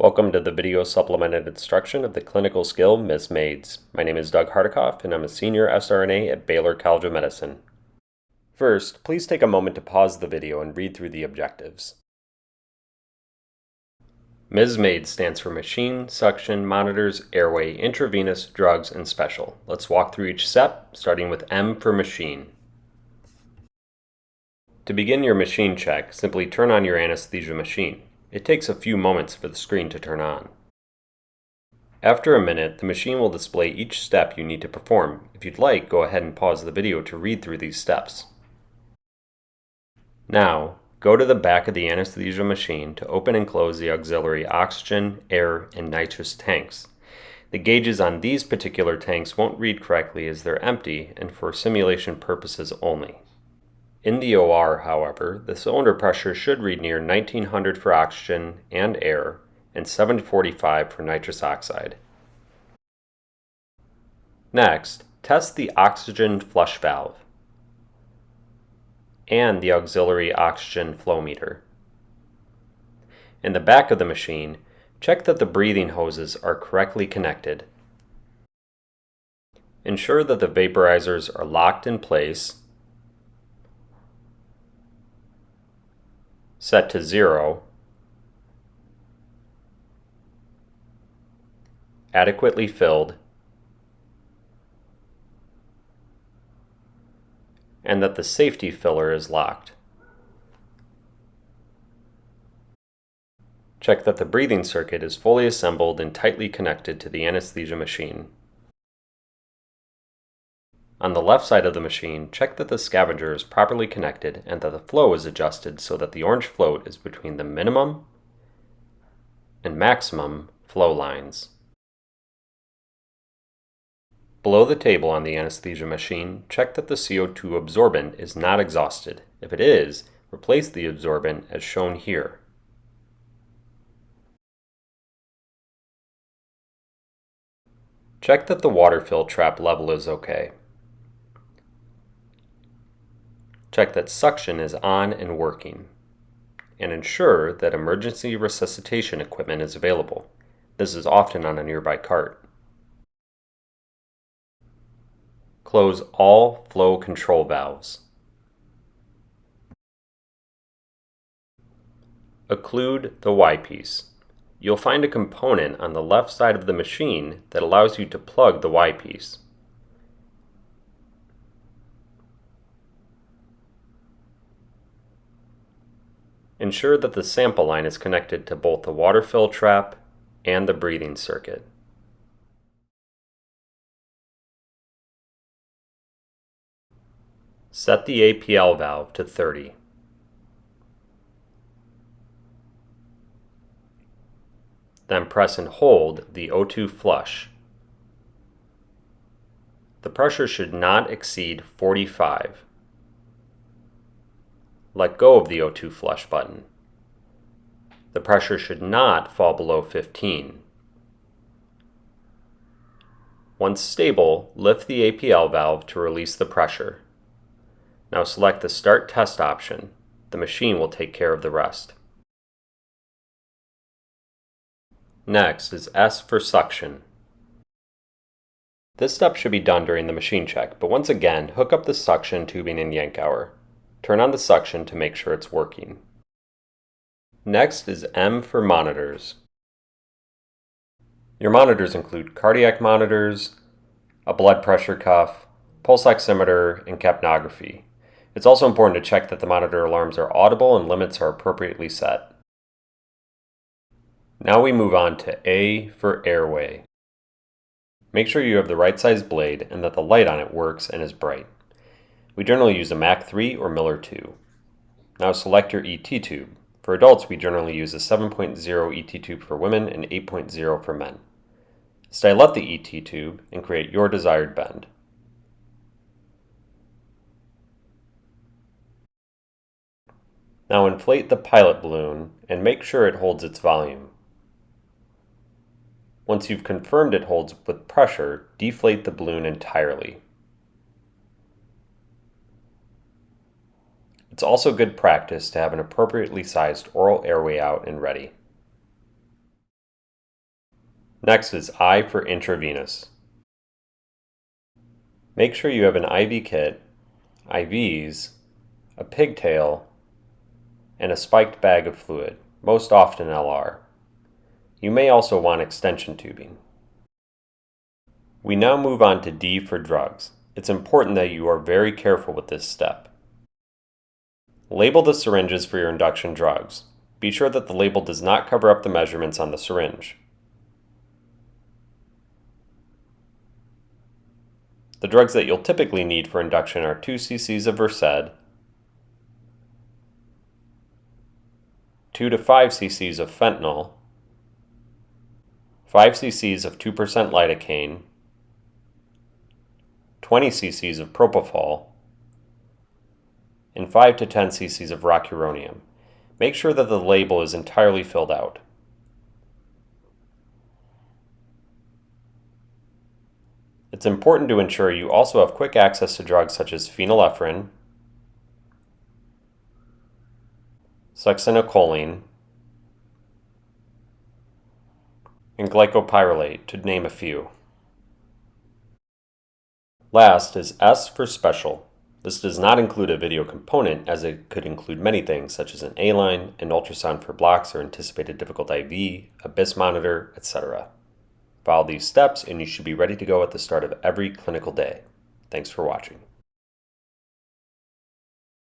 Welcome to the video supplemented instruction of the clinical skill MSMAIDS. My name is Doug Hardikoff and I'm a senior SRNA at Baylor College of Medicine. First, please take a moment to pause the video and read through the objectives. MSMAIDS stands for Machine, Suction, Monitors, Airway, Intravenous, Drugs, and Special. Let's walk through each step, starting with M for Machine. To begin your machine check, simply turn on your anesthesia machine. It takes a few moments for the screen to turn on. After a minute, the machine will display each step you need to perform. If you'd like, go ahead and pause the video to read through these steps. Now, go to the back of the anesthesia machine to open and close the auxiliary oxygen, air, and nitrous tanks. The gauges on these particular tanks won't read correctly as they're empty and for simulation purposes only. In the OR, however, the cylinder pressure should read near 1900 for oxygen and air and 745 for nitrous oxide. Next, test the oxygen flush valve and the auxiliary oxygen flow meter. In the back of the machine, check that the breathing hoses are correctly connected. Ensure that the vaporizers are locked in place, set to 0, adequately filled, and that the safety filler is locked. Check that the breathing circuit is fully assembled and tightly connected to the anesthesia machine. On the left side of the machine, check that the Scavenger is properly connected and that the flow is adjusted so that the orange float is between the minimum and maximum flow lines. Below the table on the anesthesia machine, check that the CO2 absorbent is not exhausted. If it is, replace the absorbent as shown here. Check that the water fill trap level is okay. Check that suction is on and working, and ensure that emergency resuscitation equipment is available. This is often on a nearby cart. Close all flow control valves. Occlude the Y-piece. You'll find a component on the left side of the machine that allows you to plug the Y-piece. Ensure that the sample line is connected to both the water fill trap and the breathing circuit. Set the APL valve to 30. Then press and hold the O2 flush. The pressure should not exceed 45. Let go of the O2 flush button. The pressure should not fall below 15. Once stable, lift the APL valve to release the pressure. Now select the Start Test option. The machine will take care of the rest. Next is S for suction. This step should be done during the machine check, but once again, hook up the suction tubing and yank hour. Turn on the suction to make sure it's working. Next is M for monitors. Your monitors include cardiac monitors, a blood pressure cuff, pulse oximeter, and capnography. It's also important to check that the monitor alarms are audible and limits are appropriately set. Now we move on to A for AIRWAY. Make sure you have the right size blade and that the light on it works and is bright. We generally use a Mach 3 or Miller 2. Now select your ET tube. For adults, we generally use a 7.0 ET tube for women and 8.0 for men. Stylette the ET tube and create your desired bend. Now inflate the pilot balloon and make sure it holds its volume. Once you've confirmed it holds with pressure, deflate the balloon entirely. It's also good practice to have an appropriately sized oral airway out and ready. Next is I for intravenous. Make sure you have an IV kit, IVs, a pigtail, and a spiked bag of fluid, most often LR. You may also want extension tubing. We now move on to D for drugs. It's important that you are very careful with this step. Label the syringes for your induction drugs. Be sure that the label does not cover up the measurements on the syringe. The drugs that you'll typically need for induction are 2 cc's of Versed, 2 to 5 cc's of fentanyl, 5 cc's of 2% lidocaine, 20 cc's of propofol, and 5 to 10 cc's of rocuronium. Make sure that the label is entirely filled out. It's important to ensure you also have quick access to drugs such as phenylephrine, succinylcholine, and glycopyrrolate, to name a few. Last is S for special. This does not include a video component, as it could include many things such as an A-line, an ultrasound for blocks or anticipated difficult IV, a BIS monitor, etc. Follow these steps and you should be ready to go at the start of every clinical day. Thanks for watching.